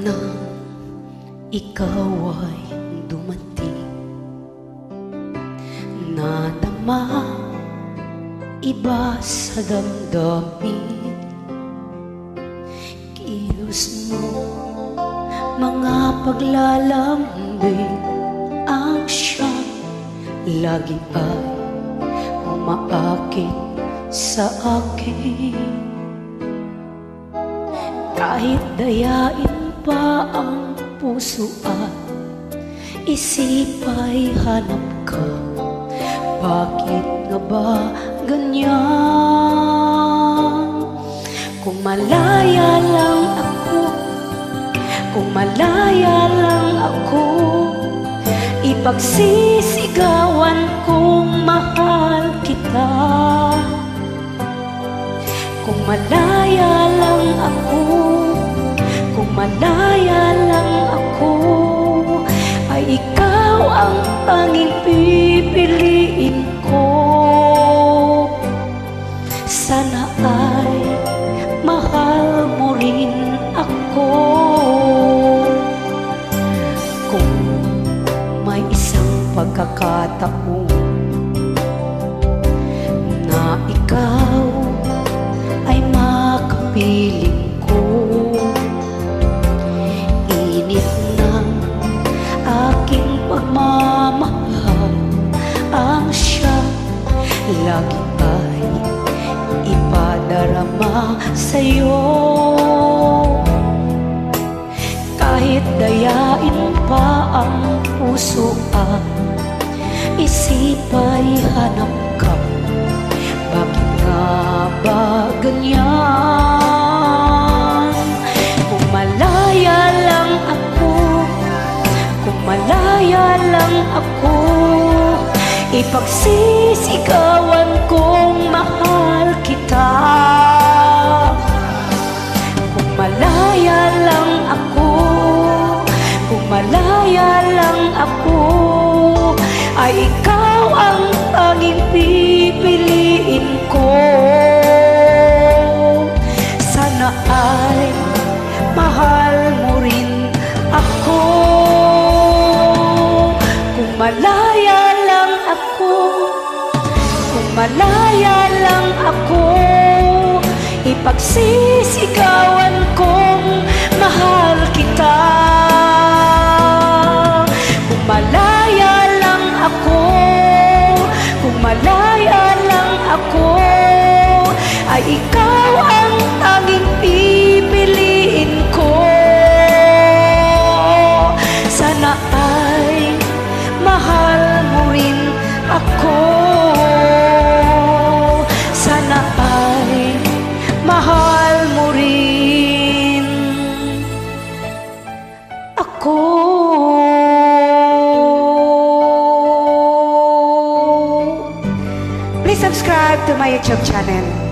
nang ikaw ay dumating, nadama iba sa damdamin. Kilos mo, mga paglalambing, ang siyang lagi ay umaakit sa akin. Kahit dayain pa ang puso at isip ay hanap ka, bakit nga ba ganyan? Kung malaya lang ako, kung malaya lang ako, ipagsisigawan kong mahal kita. Kung malaya lang ako, kung malaya lang ako, ay ikaw ang tanging pipiliin ko. Sana ay mahal mo rin ako. Kung may isang pagkakataon na ikaw ay makapiling ko, init ng aking pagmamahal, ang siyang lagi ay ipadarama sa'yo. Kahit dayain pa ang puso at isip ay hanap ka, bakit nga ba ganyan? Kung malaya lang ako, kung malaya lang ako, ipagsisigawan kong mahal kita. Kung malaya lang ako, kung malaya lang ako, ay ikaw ang tanging pipiliin ko. Sana ay mahal mo rin ako. Kung malaya lang ako, kung malaya lang ako, ipagsisigawan kong mahal kita. Kung malaya lang ako, kung malaya lang ako, ay ikaw ang tanging pipiliin ko. Sana ay mahal mo rin ako. Sana ay mahal mo rin ako. Please subscribe to my YouTube channel.